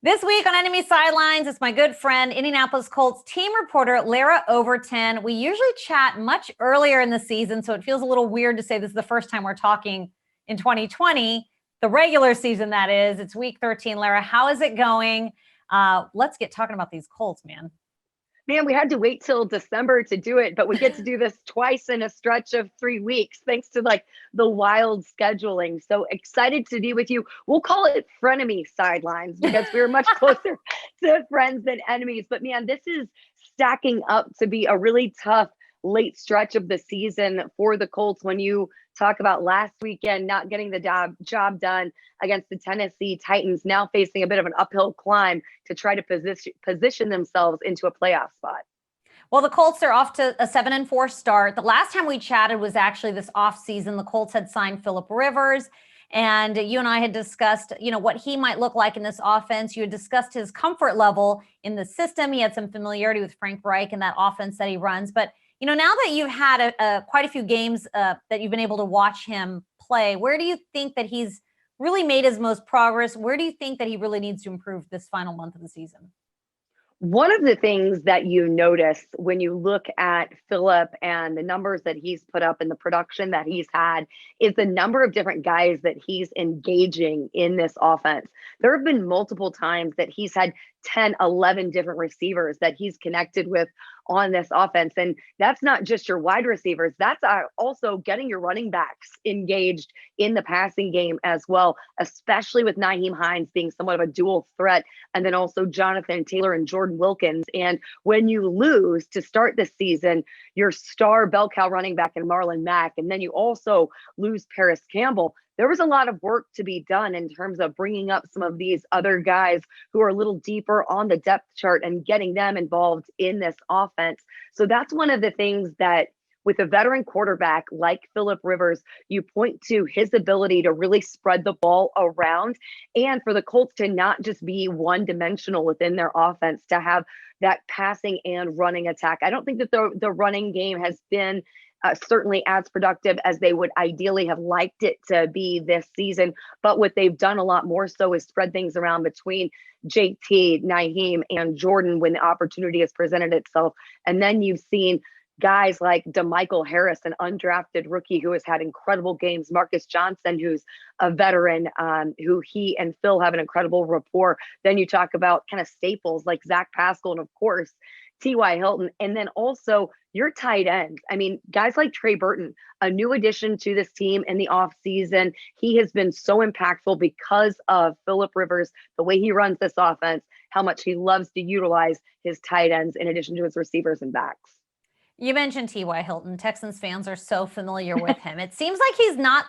This week on Enemy Sidelines, it's my good friend, Indianapolis Colts team reporter, Larra Overton. We usually chat much earlier in the season, so it feels a little weird to say this is the first time we're talking in 2020, the regular season, that is. It's week 13. Larra, how is it going? Let's get talking about these Colts, man. Man, we had to wait till December to do it, but we get to do this twice in a stretch of 3 weeks, thanks to the wild scheduling. So excited to be with you. We'll call it frenemy sidelines because we're much closer to friends than enemies. But man, this is stacking up to be a really tough late stretch of the season for the Colts when you talk about last weekend not getting the job done against the Tennessee Titans, now facing a bit of an uphill climb to try to position themselves into a playoff spot. Well, the Colts are off to a 7-4 start. The last time we chatted was actually this offseason. The Colts had signed Philip Rivers, and you and I had discussed, what he might look like in this offense. You had discussed his comfort level in the system. He had some familiarity with Frank Reich and that offense that he runs. But now that you've had quite a few games that you've been able to watch him play, where do you think that he's really made his most progress? Where do you think that he really needs to improve this final month of the season? One of the things that you notice when you look at Philip and the numbers that he's put up and the production that he's had is the number of different guys that he's engaging in this offense. There have been multiple times that he's had 10, 11 different receivers that he's connected with on this offense. And that's not just your wide receivers. That's also getting your running backs engaged in the passing game as well, especially with Nyheim Hines being somewhat of a dual threat. And then also Jonathan Taylor and Jordan Wilkins. And when you lose to start the season, your star bell cow running back in Marlon Mack, and then you also lose Paris Campbell, there was a lot of work to be done in terms of bringing up some of these other guys who are a little deeper on the depth chart and getting them involved in this offense. So that's one of the things that with a veteran quarterback like Philip Rivers, you point to his ability to really spread the ball around and for the Colts to not just be one-dimensional within their offense, to have that passing and running attack. I don't think that the running game has been certainly as productive as they would ideally have liked it to be this season. But what they've done a lot more so is spread things around between JT, Nyheim, and Jordan when the opportunity has presented itself. And then you've seen guys like DeMichael Harris, an undrafted rookie who has had incredible games. Marcus Johnson, who's a veteran, who he and Phil have an incredible rapport. Then you talk about kind of staples like Zach Pascal and, of course, T.Y. Hilton. And then also your tight ends. I mean, guys like Trey Burton, a new addition to this team in the offseason. He has been so impactful because of Philip Rivers, the way he runs this offense, how much he loves to utilize his tight ends in addition to his receivers and backs. You mentioned T.Y. Hilton. Texans fans are so familiar with him. It seems like he's not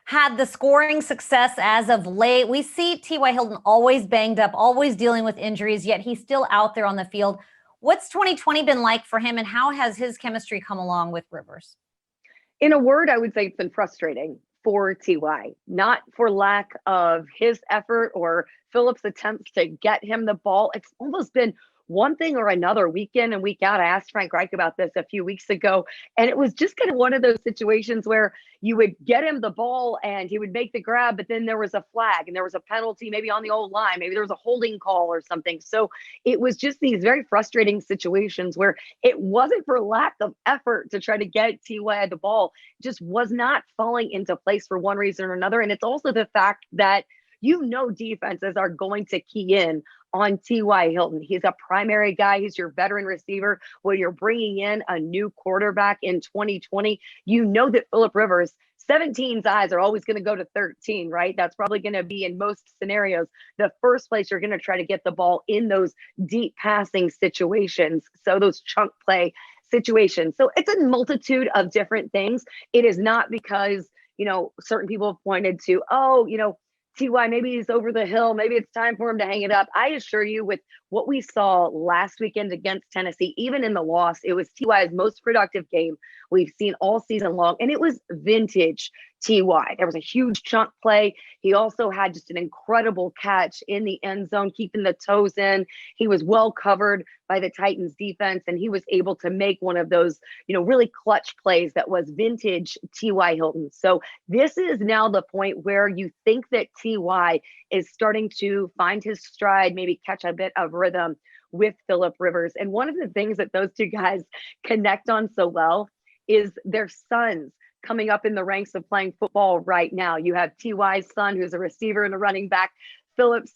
had the scoring success as of late. We see T.Y. Hilton always banged up, always dealing with injuries, yet he's still out there on the field. What's 2020 been like for him, and how has his chemistry come along with Rivers? In a word, I would say it's been frustrating for T.Y., not for lack of his effort or Phillips' attempts to get him the ball. It's almost been one thing or another, week in and week out. I asked Frank Reich about this a few weeks ago, and it was just kind of one of those situations where you would get him the ball and he would make the grab, but then there was a flag and there was a penalty, maybe on the old line, maybe there was a holding call or something. So it was just these very frustrating situations where it wasn't for lack of effort to try to get T.Y. the ball, it just was not falling into place for one reason or another. And it's also the fact that defenses are going to key in on T.Y. Hilton. He's a primary guy. He's your veteran receiver. When you're bringing in a new quarterback in 2020, that Philip Rivers, 17's eyes are always going to go to 13, right? That's probably going to be, in most scenarios, the first place you're going to try to get the ball in those deep passing situations. So those chunk play situations. So it's a multitude of different things. It is not because, certain people have pointed to, T.Y., maybe he's over the hill. Maybe it's time for him to hang it up. I assure you, with what we saw last weekend against Tennessee, even in the loss, it was TY's most productive game we've seen all season long. And it was vintage TY. There was a huge chunk play. He also had just an incredible catch in the end zone, keeping the toes in. He was well covered by the Titans defense, and he was able to make one of those, really clutch plays that was vintage TY Hilton. So this is now the point where you think that TY is starting to find his stride, maybe catch a bit of rhythm with Phillip Rivers. And one of the things that those two guys connect on so well is their sons coming up in the ranks of playing football right now. You have TY's son, who's a receiver and a running back. Phillip's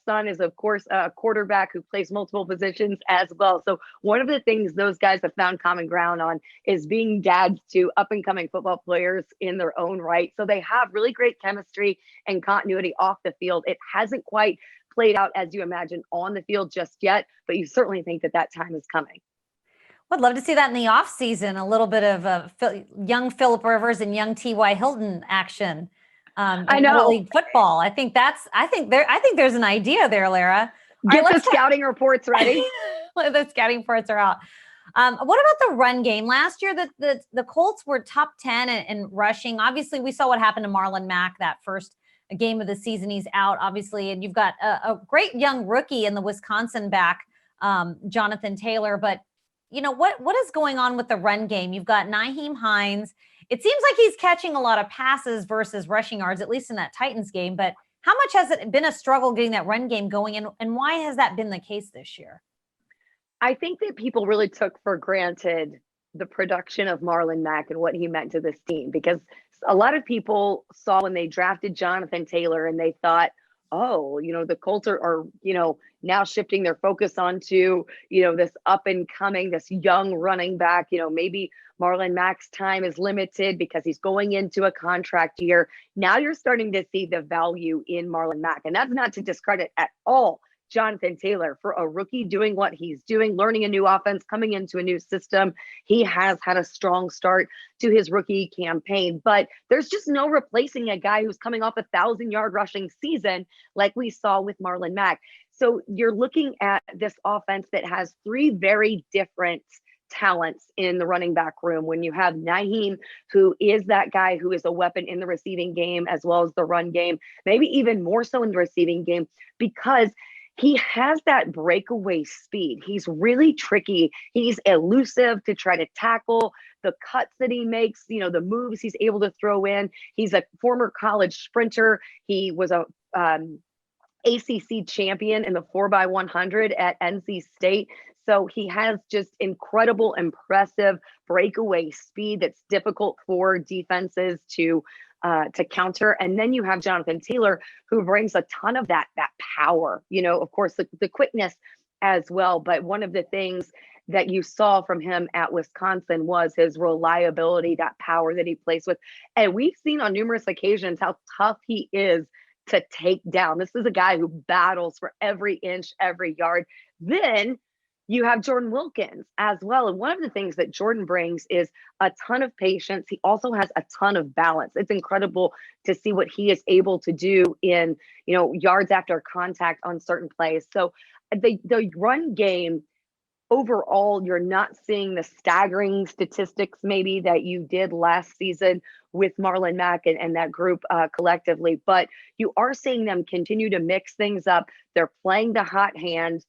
son is, of course, a quarterback who plays multiple positions as well. So one of the things those guys have found common ground on is being dads to up-and-coming football players in their own right. So they have really great chemistry and continuity off the field. It hasn't quite played out as you imagine on the field just yet, but you certainly think that that time is coming. I'd love to see that in the offseason, a little bit of young Phillip Rivers and young T.Y. Hilton action. I know. League football. I think there's an idea there, Larra. Get the scouting reports ready. The scouting reports are out. What about the run game? Last year, the Colts were top 10 in rushing. Obviously, we saw what happened to Marlon Mack that first game of the season. He's out, obviously, and you've got a great young rookie in the Wisconsin back, Jonathan Taylor. But what is going on with the run game? You've got Nyheim Hines. It seems like he's catching a lot of passes versus rushing yards, at least in that Titans game. But how much has it been a struggle getting that run game going? And why has that been the case this year? I think that people really took for granted the production of Marlon Mack and what he meant to this team, because a lot of people saw when they drafted Jonathan Taylor and they thought, oh, the Colts are now shifting their focus onto, this up and coming, this young running back. Maybe Marlon Mack's time is limited because he's going into a contract year. Now you're starting to see the value in Marlon Mack. And that's not to discredit at all Jonathan Taylor for a rookie doing what he's doing, learning a new offense, coming into a new system. He has had a strong start to his rookie campaign, but there's just no replacing a guy who's coming off 1,000-yard rushing season like we saw with Marlon Mack. So you're looking at this offense that has three very different talents in the running back room. When you have Nyheim, who is that guy who is a weapon in the receiving game as well as the run game, maybe even more so in the receiving game, because he has that breakaway speed. He's really tricky. He's elusive to try to tackle, the cuts that he makes, the moves he's able to throw in. He's a former college sprinter. He was a ACC champion in the 4x100 at NC State. So he has just incredible, impressive breakaway speed that's difficult for defenses to counter. And then you have Jonathan Taylor, who brings a ton of that power, of course, the quickness as well. But one of the things that you saw from him at Wisconsin was his reliability, that power that he plays with. And we've seen on numerous occasions how tough he is to take down. This is a guy who battles for every inch, every yard. Then you have Jordan Wilkins as well. And one of the things that Jordan brings is a ton of patience. He also has a ton of balance. It's incredible to see what he is able to do in, yards after contact on certain plays. So the run game overall, you're not seeing the staggering statistics maybe that you did last season with Marlon Mack and that group collectively, but you are seeing them continue to mix things up. They're playing the hot hand.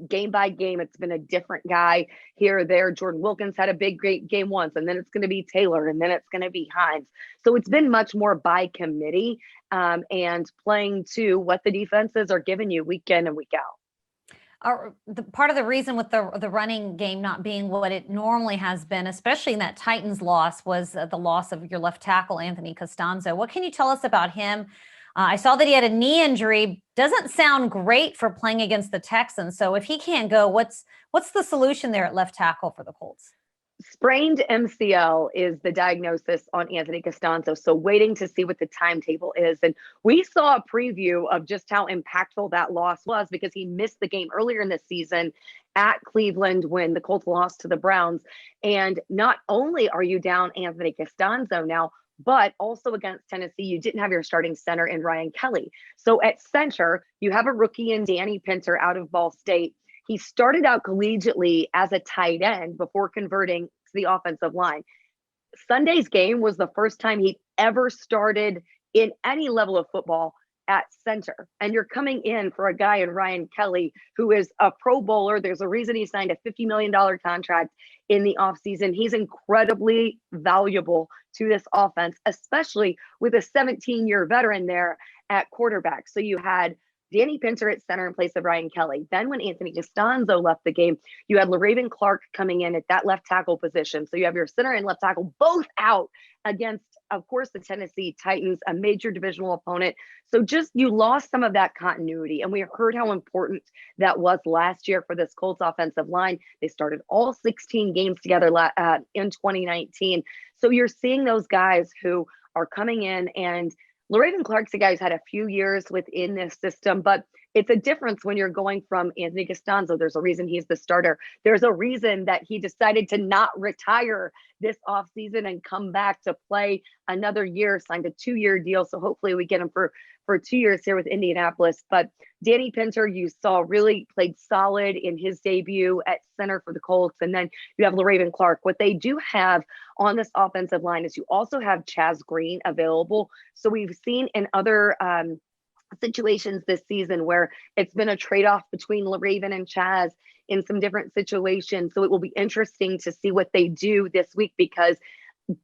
Game by game, it's been a different guy here or there. Jordan Wilkins had a great game once, and then it's going to be Taylor, and then it's going to be Hines. So it's been much more by committee and playing to what the defenses are giving you week in and week out. Part of the reason with the running game not being what it normally has been, especially in that Titans loss, was the loss of your left tackle, Anthony Costanzo. What can you tell us about him? I saw that he had a knee injury. Doesn't sound great for playing against the Texans. So if he can't go, what's the solution there at left tackle for the Colts? Sprained MCL is the diagnosis on Anthony Costanzo. So waiting to see what the timetable is. And we saw a preview of just how impactful that loss was because he missed the game earlier in the season at Cleveland when the Colts lost to the Browns. And not only are you down Anthony Costanzo now, But also against Tennessee, you didn't have your starting center in Ryan Kelly. So at center, you have a rookie in Danny Pinter out of Ball State. He started out collegiately as a tight end before converting to the offensive line. Sunday's game was the first time he ever started in any level of football at center. And you're coming in for a guy in Ryan Kelly, who is a Pro Bowler. There's a reason he signed a $50 million contract in the offseason. He's incredibly valuable to this offense, especially with a 17-year veteran there at quarterback. So you had Danny Pinter at center in place of Ryan Kelly. Then when Anthony Costanzo left the game, you had LaRaven Clark coming in at that left tackle position. So you have your center and left tackle both out against, of course, the Tennessee Titans, a major divisional opponent. So just you lost some of that continuity. And we heard how important that was last year for this Colts offensive line. They started all 16 games together in 2019. So you're seeing those guys who are coming in, and LaRaven Clark's a guy who's had a few years within this system, but it's a difference when you're going from Anthony Costanzo. There's a reason he's the starter. There's a reason that he decided to not retire this offseason and come back to play another year, signed a 2-year deal. So hopefully we get him for 2 years here with Indianapolis. But Danny Pinter, you saw, really played solid in his debut at center for the Colts. And then you have LaRaven Clark. What they do have on this offensive line is you also have Chaz Green available. So we've seen in other situations this season where it's been a trade-off between LaRaven and Chaz in some different situations. So it will be interesting to see what they do this week, because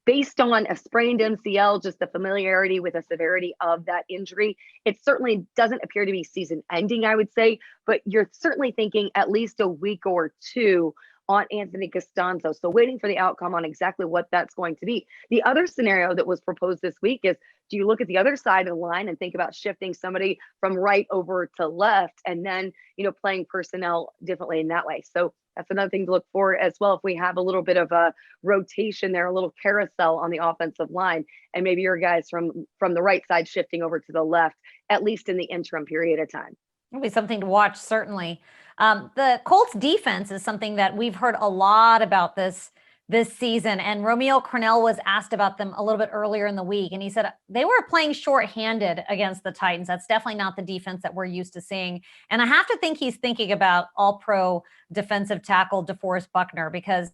based on a sprained MCL, just the familiarity with the severity of that injury, it certainly doesn't appear to be season ending, I would say, but you're certainly thinking at least a week or two on Anthony Costanzo. So waiting for the outcome on exactly what that's going to be. The other scenario that was proposed this week is, do you look at the other side of the line and think about shifting somebody from right over to left, and then, playing personnel differently in that way? So that's another thing to look for as well. If we have a little bit of a rotation there, a little carousel on the offensive line, and maybe your guys from the right side shifting over to the left, at least in the interim period of time. It'll be something to watch, certainly. The Colts defense is something that we've heard a lot about this season. And Romeo Crennel was asked about them a little bit earlier in the week, and he said they were playing shorthanded against the Titans. That's definitely not the defense that we're used to seeing. And I have to think he's thinking about all-pro defensive tackle DeForest Buckner, because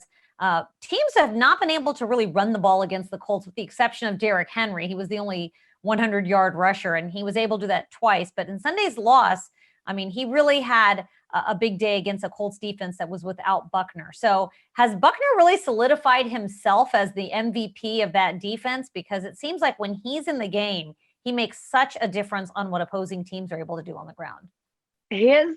teams have not been able to really run the ball against the Colts, with the exception of Derrick Henry. He was the only 100-yard rusher, and he was able to do that twice. But in Sunday's loss, I mean, he really had a big day against a Colts defense that was without Buckner. So has Buckner really solidified himself as the MVP of that defense? Because it seems like when he's in the game, he makes such a difference on what opposing teams are able to do on the ground. His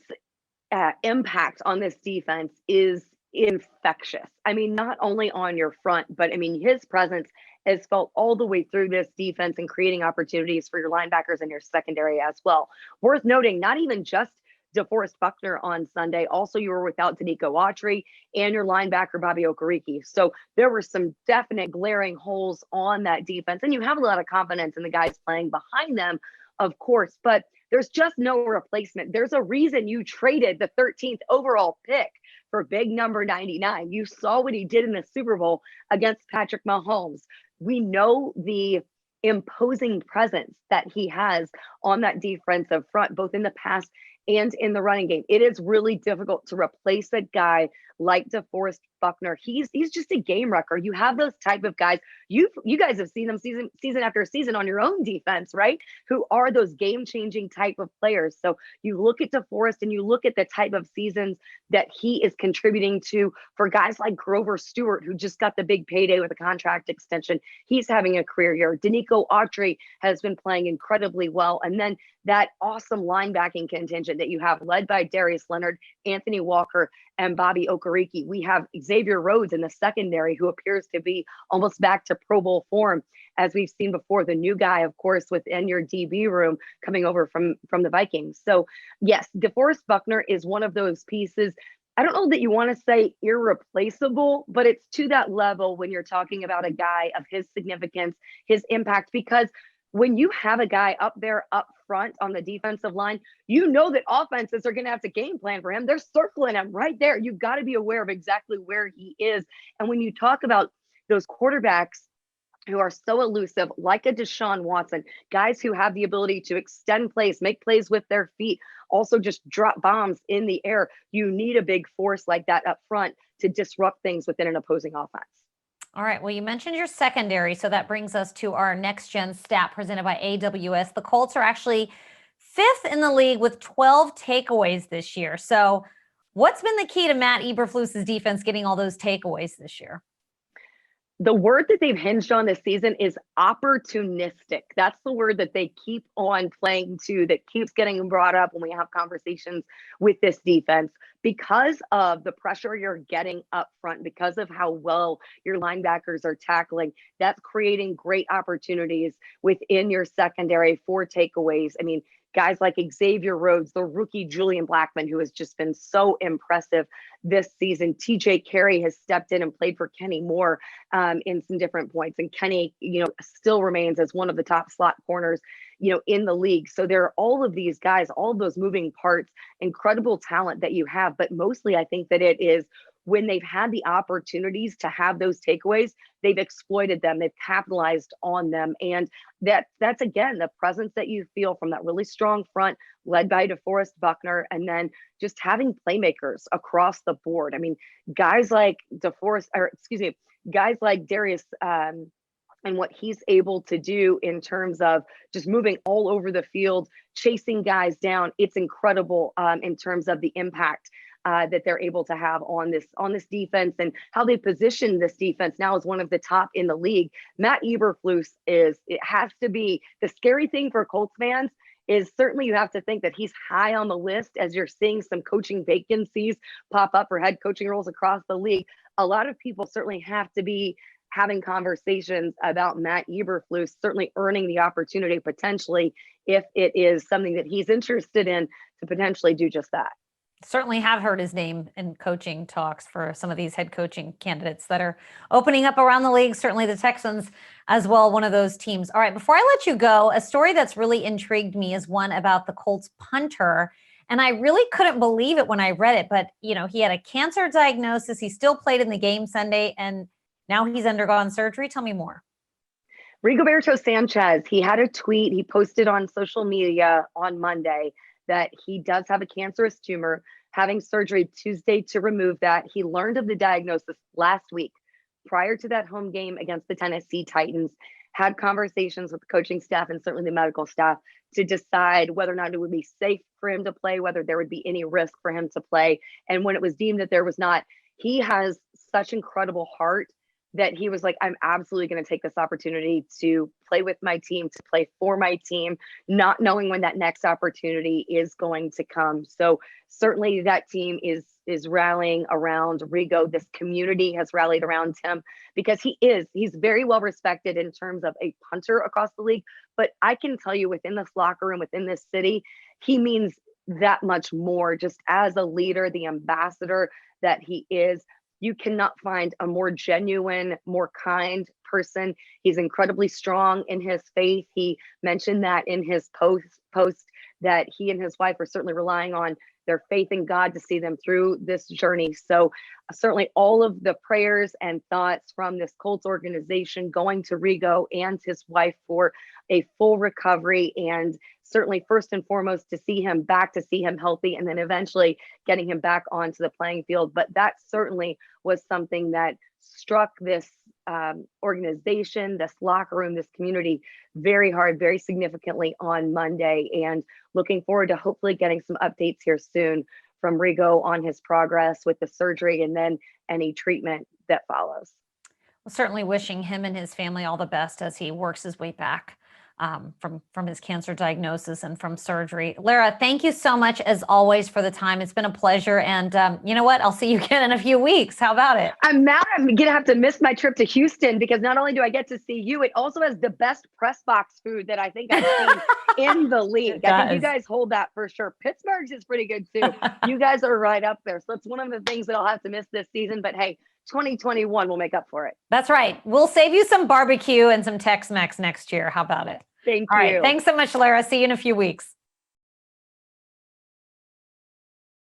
impact on this defense is infectious. I mean, not only on your front, but I mean, his presence is felt all the way through this defense and creating opportunities for your linebackers and your secondary as well. Worth noting, not even just DeForest Buckner on Sunday. Also, you were without Danico Autry and your linebacker, Bobby Okereke. So there were some definite glaring holes on that defense. And you have a lot of confidence in the guys playing behind them, of course, but there's just no replacement. There's a reason you traded the 13th overall pick for big number 99. You saw what he did in the Super Bowl against Patrick Mahomes. We know the imposing presence that he has on that defensive front, both in the pass and in the running game. It is really difficult to replace a guy like DeForest Buckner. He's just a game wrecker. You have those type of guys. You guys have seen them season after season on your own defense, right? Who are those game-changing type of players. So you look at DeForest and you look at the type of seasons that he is contributing to for guys like Grover Stewart, who just got the big payday with a contract extension. He's having a career year. Danico Autry has been playing incredibly well. And then that awesome linebacking contingent that you have, led by Darius Leonard, Anthony Walker, and Bobby Okereke. We have Xavier Rhodes in the secondary, who appears to be almost back to Pro Bowl form, as we've seen before. The new guy, of course, within your DB room coming over from the Vikings. So yes, DeForest Buckner is one of those pieces. I don't know that you want to say irreplaceable, but it's to that level when you're talking about a guy of his significance, his impact, because when you have a guy up there up front on the defensive line, you know that offenses are going to have to game plan for him. They're circling him right there. You've got to be aware of exactly where he is. And when you talk about those quarterbacks who are so elusive, like a Deshaun Watson, guys who have the ability to extend plays, make plays with their feet, also just drop bombs in the air. You need a big force like that up front to disrupt things within an opposing offense. All right. Well, you mentioned your secondary, so that brings us to our next gen stat presented by AWS. The Colts are actually 5th in the league with 12 takeaways this year. So what's been the key to Matt Eberflus's defense getting all those takeaways this year? The word that they've hinged on this season is opportunistic. That's the word that they keep on playing to, that keeps getting brought up when we have conversations with this defense, because of the pressure you're getting up front, because of how well your linebackers are tackling. That's creating great opportunities within your secondary for takeaways. I mean, guys like Xavier Rhodes, the rookie Julian Blackman, who has just been so impressive this season. TJ Carey has stepped in and played for Kenny Moore in some different points. And Kenny, still remains as one of the top slot corners, in the league. So there are all of these guys, all of those moving parts, incredible talent that you have. But mostly I think that it is when they've had the opportunities to have those takeaways, they've exploited them, they've capitalized on them. And that's again, the presence that you feel from that really strong front led by DeForest Buckner, and then just having playmakers across the board. I mean, guys like guys like Darius, and what he's able to do in terms of just moving all over the field, chasing guys down. It's incredible in terms of the impact that they're able to have on this defense, and how they position this defense now as one of the top in the league. Matt Eberflus it has to be the scary thing for Colts fans. Is certainly you have to think that he's high on the list as you're seeing some coaching vacancies pop up for head coaching roles across the league. A lot of people certainly have to be having conversations about Matt Eberflus certainly earning the opportunity potentially, if it is something that he's interested in, to potentially do just that. Certainly have heard his name in coaching talks for some of these head coaching candidates that are opening up around the league. Certainly the Texans as well, one of those teams. All right, before I let you go, a story that's really intrigued me is one about the Colts punter. And I really couldn't believe it when I read it, but he had a cancer diagnosis. He still played in the game Sunday, and now he's undergone surgery. Tell me more. Rigoberto Sanchez, he had a tweet he posted on social media on Monday that he does have a cancerous tumor, having surgery Tuesday to remove that. He learned of the diagnosis last week prior to that home game against the Tennessee Titans, had conversations with the coaching staff and certainly the medical staff to decide whether or not it would be safe for him to play, whether there would be any risk for him to play. And when it was deemed that there was not, he has such incredible heart that he was like, I'm absolutely going to take this opportunity to play with my team, to play for my team, not knowing when that next opportunity is going to come. So certainly that team is rallying around Rigo. This community has rallied around him because he's very well respected in terms of a punter across the league. But I can tell you, within this locker room, within this city, he means that much more just as a leader, the ambassador that he is. You cannot find a more genuine, more kind person. He's incredibly strong in his faith. He mentioned that in his post that he and his wife are certainly relying on their faith in God to see them through this journey. So certainly all of the prayers and thoughts from this Colts organization going to Rigo and his wife for a full recovery, and certainly first and foremost to see him back, to see him healthy, and then eventually getting him back onto the playing field. But that certainly was something that struck this organization, this locker room, this community very hard, very significantly on Monday, and looking forward to hopefully getting some updates here soon from Rigo on his progress with the surgery and then any treatment that follows. Well, certainly wishing him and his family all the best as he works his way back from his cancer diagnosis and from surgery. Larra, thank you so much as always for the time. It's been a pleasure. And you know what? I'll see you again in a few weeks. How about it? I'm mad I'm going to have to miss my trip to Houston, because not only do I get to see you, it also has the best press box food that I think I've seen in the league. I think you guys hold that for sure. Pittsburgh's is pretty good too. You guys are right up there. So that's one of the things that I'll have to miss this season. But hey, 2021 will make up for it. That's right. We'll save you some barbecue and some Tex-Mex next year. How about it? Thank you. All right. Thanks so much, Larra. See you in a few weeks.